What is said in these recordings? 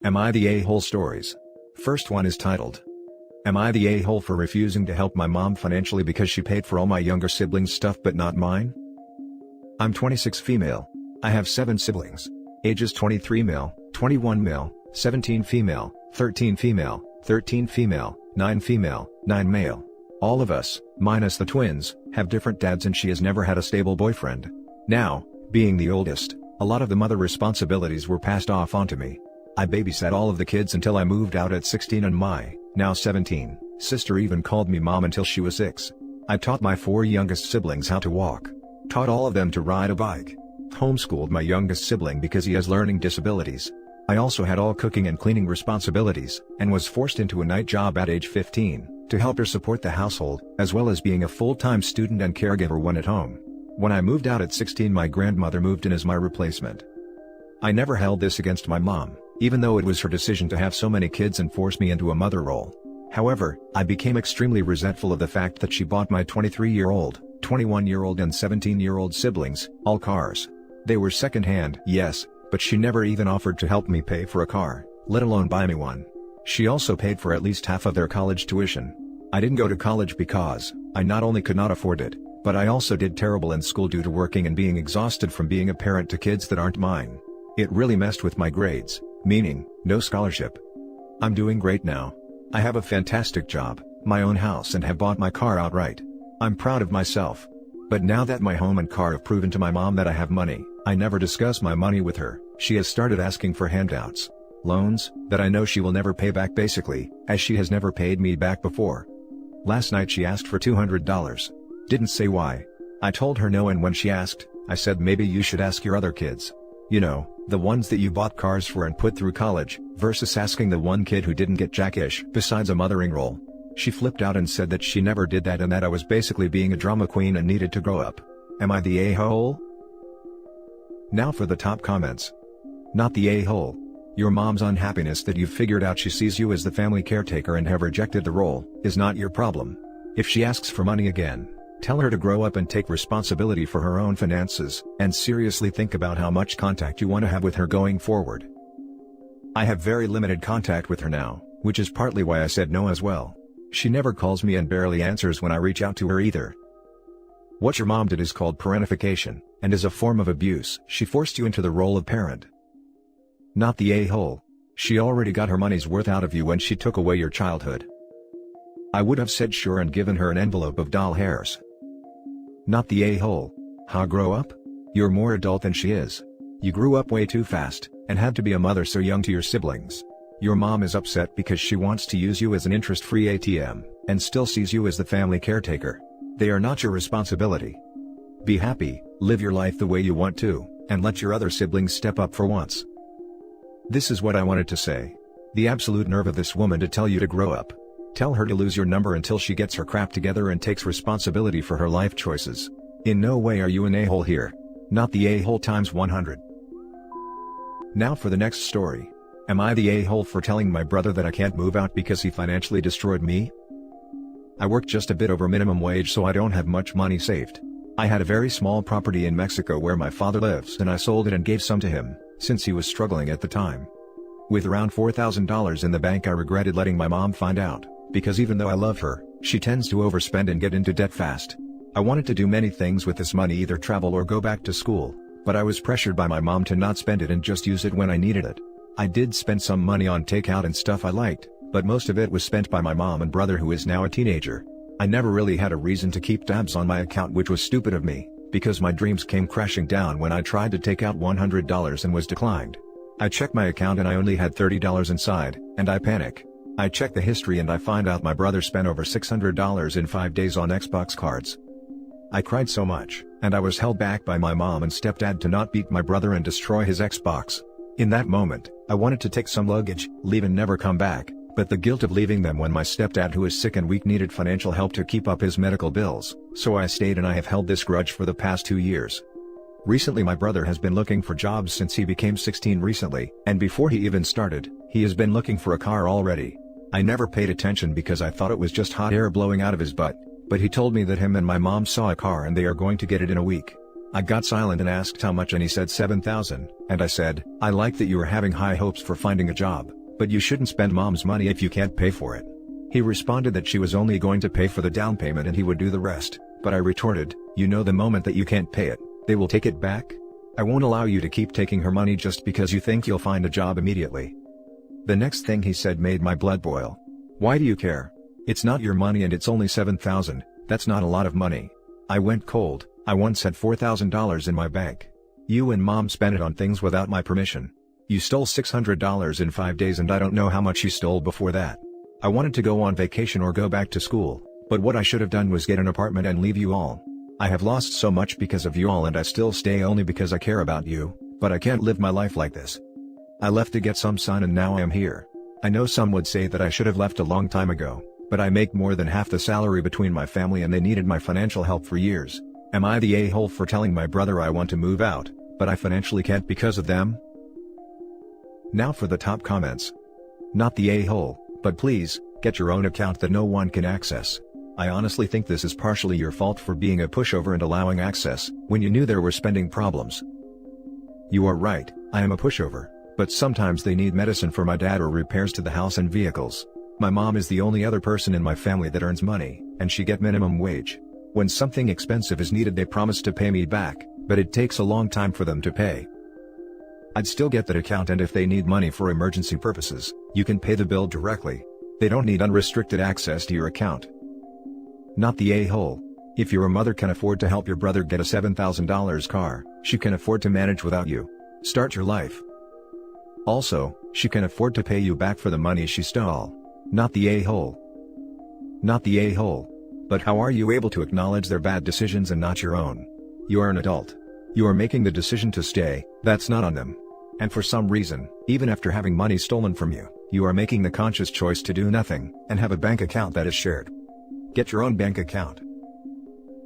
Am I the a-hole stories? First one is titled, Am I the a-hole for refusing to help my mom financially because she paid for all my younger siblings' stuff but not mine? I'm 26 female. I have 7 siblings. Ages 23 male, 21 male, 17 female, 13 female, 13 female, 9 female, 9 male. All of us, minus the twins, have different dads and she has never had a stable boyfriend. Now, being the oldest, a lot of the mother responsibilities were passed off onto me. I babysat all of the kids until I moved out at 16 and my, now 17, sister even called me mom until she was 6. I taught my 4 youngest siblings how to walk. Taught all of them to ride a bike. Homeschooled my youngest sibling because he has learning disabilities. I also had all cooking and cleaning responsibilities, and was forced into a night job at age 15, to help her support the household, as well as being a full-time student and caregiver when at home. When I moved out at 16, my grandmother moved in as my replacement. I never held this against my mom, even though it was her decision to have so many kids and force me into a mother role. However, I became extremely resentful of the fact that she bought my 23-year-old, 21-year-old and 17-year-old siblings, all cars. They were second-hand, yes, but she never even offered to help me pay for a car, let alone buy me one. She also paid for at least half of their college tuition. I didn't go to college because I not only could not afford it, but I also did terrible in school due to working and being exhausted from being a parent to kids that aren't mine. It really messed with my grades, meaning, no scholarship. I'm doing great now. I have a fantastic job, my own house and have bought my car outright. I'm proud of myself. But now that my home and car have proven to my mom that I have money, I never discuss my money with her. She has started asking for handouts. Loans, that I know she will never pay back basically, as she has never paid me back before. Last night she asked for $200. Didn't say why. I told her no, and when she asked, I said maybe you should ask your other kids. You know, the ones that you bought cars for and put through college, versus asking the one kid who didn't get jack-ish besides a mothering role. She flipped out and said that she never did that and that I was basically being a drama queen and needed to grow up. Am I the a-hole? Now for the top comments. Not the a-hole. Your mom's unhappiness that you've figured out she sees you as the family caretaker and have rejected the role, is not your problem. If she asks for money again, tell her to grow up and take responsibility for her own finances, and seriously think about how much contact you want to have with her going forward. I have very limited contact with her now, which is partly why I said no as well. She never calls me and barely answers when I reach out to her either. What your mom did is called parentification, and is a form of abuse. She forced you into the role of parent. Not the a-hole. She already got her money's worth out of you when she took away your childhood. I would have said sure and given her an envelope of doll hairs. Not the a-hole. How grow up? You're more adult than she is. You grew up way too fast, and had to be a mother so young to your siblings. Your mom is upset because she wants to use you as an interest-free ATM, and still sees you as the family caretaker. They are not your responsibility. Be happy, live your life the way you want to, and let your other siblings step up for once. This is what I wanted to say. The absolute nerve of this woman to tell you to grow up. Tell her to lose your number until she gets her crap together and takes responsibility for her life choices. In no way are you an a-hole here. Not the a-hole times 100. Now for the next story. Am I the a-hole for telling my brother that I can't move out because he financially destroyed me? I work just a bit over minimum wage, so I don't have much money saved. I had a very small property in Mexico where my father lives, and I sold it and gave some to him, since he was struggling at the time. With around $4,000 in the bank, I regretted letting my mom find out, because even though I love her, she tends to overspend and get into debt fast. I wanted to do many things with this money, either travel or go back to school, but I was pressured by my mom to not spend it and just use it when I needed it. I did spend some money on takeout and stuff I liked, but most of it was spent by my mom and brother, who is now a teenager. I never really had a reason to keep tabs on my account, which was stupid of me, because my dreams came crashing down when I tried to take out $100 and was declined. I check my account and I only had $30 inside, and I panic. I check the history and I find out my brother spent over $600 in 5 days on Xbox cards. I cried so much, and I was held back by my mom and stepdad to not beat my brother and destroy his Xbox. In that moment, I wanted to take some luggage, leave and never come back, but the guilt of leaving them when my stepdad, who is sick and weak, needed financial help to keep up his medical bills, so I stayed, and I have held this grudge for the past 2 years. Recently my brother has been looking for jobs since he became 16 recently, and before he even started, he has been looking for a car already. I never paid attention because I thought it was just hot air blowing out of his butt, but he told me that him and my mom saw a car and they are going to get it in a week. I got silent and asked how much and he said 7,000, and I said, I like that you are having high hopes for finding a job, but you shouldn't spend mom's money if you can't pay for it. He responded that she was only going to pay for the down payment and he would do the rest, but I retorted, you know the moment that you can't pay it, they will take it back? I won't allow you to keep taking her money just because you think you'll find a job immediately. The next thing he said made my blood boil. Why do you care? It's not your money and it's only 7,000, that's not a lot of money. I went cold. I once had $4,000 in my bank. You and mom spent it on things without my permission. You stole $600 in 5 days and I don't know how much you stole before that. I wanted to go on vacation or go back to school, but what I should have done was get an apartment and leave you all. I have lost so much because of you all and I still stay only because I care about you, but I can't live my life like this. I left to get some sun and now I am here. I know some would say that I should have left a long time ago, but I make more than half the salary between my family and they needed my financial help for years. Am I the a-hole for telling my brother I want to move out, but I financially can't because of them? Now for the top comments. Not the a-hole, but please, get your own account that no one can access. I honestly think this is partially your fault for being a pushover and allowing access, when you knew there were spending problems. You are right, I am a pushover, but sometimes they need medicine for my dad or repairs to the house and vehicles. My mom is the only other person in my family that earns money, and she get minimum wage. When something expensive is needed they promise to pay me back, but it takes a long time for them to pay. I'd still get that account and if they need money for emergency purposes, you can pay the bill directly. They don't need unrestricted access to your account. Not the a-hole. If your mother can afford to help your brother get a $7,000 car, she can afford to manage without you. Start your life. Also, she can afford to pay you back for the money she stole. Not the a-hole. Not the a-hole. But how are you able to acknowledge their bad decisions and not your own? You are an adult. You are making the decision to stay, that's not on them. And for some reason, even after having money stolen from you, you are making the conscious choice to do nothing, and have a bank account that is shared. Get your own bank account.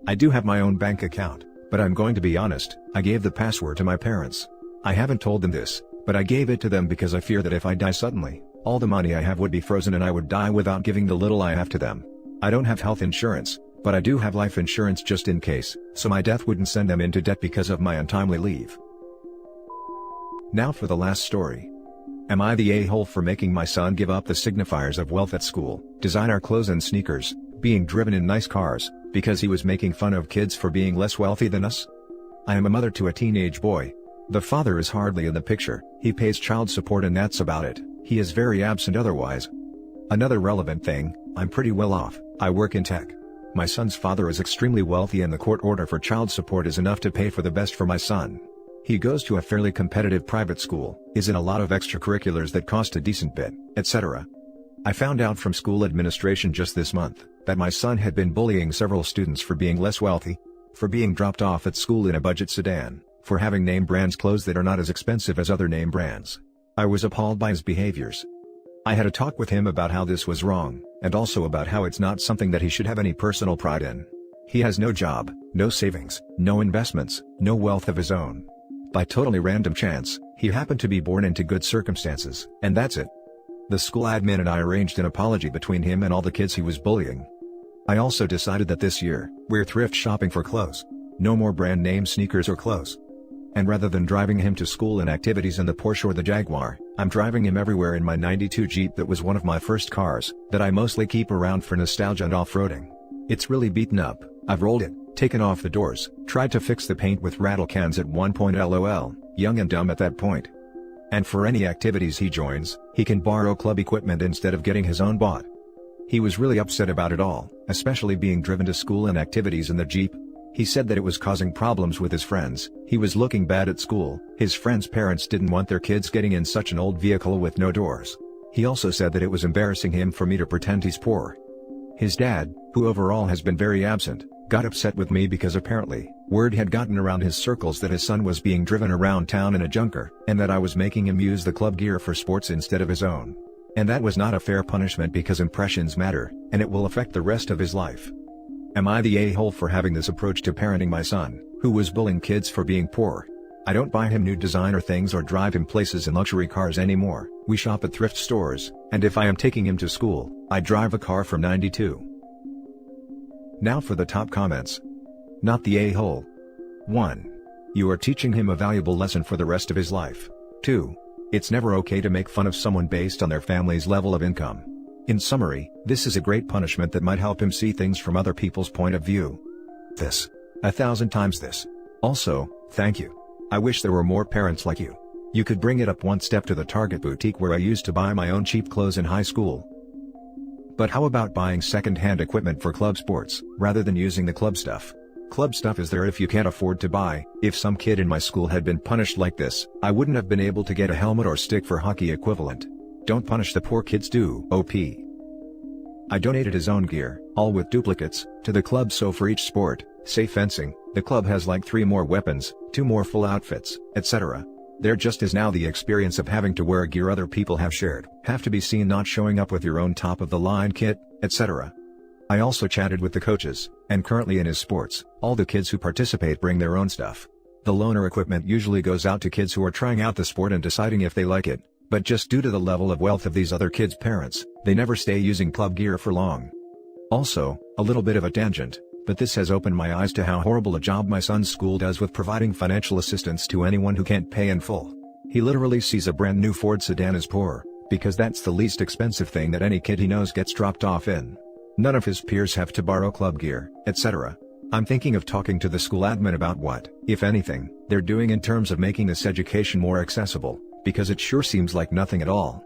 I do have my own bank account, but I'm going to be honest, I gave the password to my parents. I haven't told them this, but I gave it to them because I fear that if I die suddenly, all the money I have would be frozen and I would die without giving the little I have to them. I don't have health insurance, but I do have life insurance just in case, so my death wouldn't send them into debt because of my untimely leave. Now for the last story. Am I the a-hole for making my son give up the signifiers of wealth at school, designer clothes and sneakers, being driven in nice cars, because he was making fun of kids for being less wealthy than us? I am a mother to a teenage boy. The father is hardly in the picture, he pays child support and that's about it, he is very absent otherwise. Another relevant thing, I'm pretty well off, I work in tech. My son's father is extremely wealthy and the court order for child support is enough to pay for the best for my son. He goes to a fairly competitive private school, is in a lot of extracurriculars that cost a decent bit, etc. I found out from school administration just this month, that my son had been bullying several students for being less wealthy, for being dropped off at school in a budget sedan, for having name brands clothes that are not as expensive as other name brands. I was appalled by his behaviors. I had a talk with him about how this was wrong, and also about how it's not something that he should have any personal pride in. He has no job, no savings, no investments, no wealth of his own. By totally random chance, he happened to be born into good circumstances, and that's it. The school admin and I arranged an apology between him and all the kids he was bullying. I also decided that this year, we're thrift shopping for clothes. No more brand name sneakers or clothes. And rather than driving him to school and activities in the Porsche or the Jaguar, I'm driving him everywhere in my '92 Jeep that was one of my first cars, that I mostly keep around for nostalgia and off-roading. It's really beaten up, I've rolled it, taken off the doors, tried to fix the paint with rattle cans at one point lol, young and dumb at that point. And for any activities he joins, he can borrow club equipment instead of getting his own bought. He was really upset about it all, especially being driven to school and activities in the Jeep. He said that it was causing problems with his friends, he was looking bad at school, his friends' parents didn't want their kids getting in such an old vehicle with no doors. He also said that it was embarrassing him for me to pretend he's poor. His dad, who overall has been very absent, got upset with me because apparently, word had gotten around his circles that his son was being driven around town in a junker, and that I was making him use the club gear for sports instead of his own. And that was not a fair punishment because impressions matter, and it will affect the rest of his life. Am I the a-hole for having this approach to parenting my son, who was bullying kids for being poor? I don't buy him new designer things or drive him places in luxury cars anymore, we shop at thrift stores, and if I am taking him to school, I drive a car from '92. Now for the top comments. Not the a-hole. 1. You are teaching him a valuable lesson for the rest of his life. 2. It's never okay to make fun of someone based on their family's level of income. In summary, this is a great punishment that might help him see things from other people's point of view. This. 1,000 times this. Also, thank you. I wish there were more parents like you. You could bring it up one step to the Target boutique where I used to buy my own cheap clothes in high school. But how about buying second-hand equipment for club sports, rather than using the club stuff? Club stuff is there if you can't afford to buy. If some kid in my school had been punished like this, I wouldn't have been able to get a helmet or stick for hockey equivalent. Don't punish the poor kids, do. OP. I donated his own gear, all with duplicates, to the club, so for each sport, say fencing, the club has like 3 more weapons, 2 more full outfits, etc. There just is now the experience of having to wear gear other people have shared, have to be seen not showing up with your own top-of-the-line kit, etc. I also chatted with the coaches, and currently in his sports, all the kids who participate bring their own stuff. The loaner equipment usually goes out to kids who are trying out the sport and deciding if they like it, but just due to the level of wealth of these other kids' parents, they never stay using club gear for long. Also, a little bit of a tangent, but this has opened my eyes to how horrible a job my son's school does with providing financial assistance to anyone who can't pay in full. He literally sees a brand new Ford sedan as poor, because that's the least expensive thing that any kid he knows gets dropped off in. None of his peers have to borrow club gear, etc. I'm thinking of talking to the school admin about what, if anything, they're doing in terms of making this education more accessible, because it sure seems like nothing at all.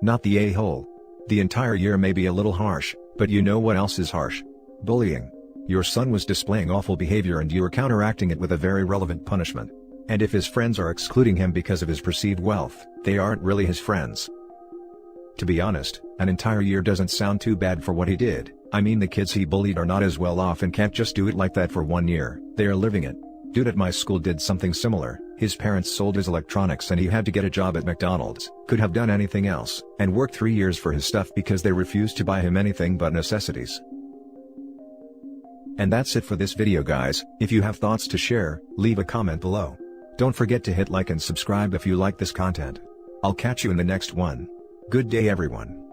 Not the a-hole. The entire year may be a little harsh, but you know what else is harsh? Bullying. Your son was displaying awful behavior and you are counteracting it with a very relevant punishment. And if his friends are excluding him because of his perceived wealth, they aren't really his friends. To be honest, an entire year doesn't sound too bad for what he did. I mean, the kids he bullied are not as well off and can't just do it like that for 1 year, they are living it. Dude at my school did something similar. His parents sold his electronics and he had to get a job at McDonald's, could have done anything else, and worked 3 years for his stuff because they refused to buy him anything but necessities. And that's it for this video, guys. If you have thoughts to share, leave a comment below. Don't forget to hit like and subscribe if you like this content. I'll catch you in the next one. Good day, everyone.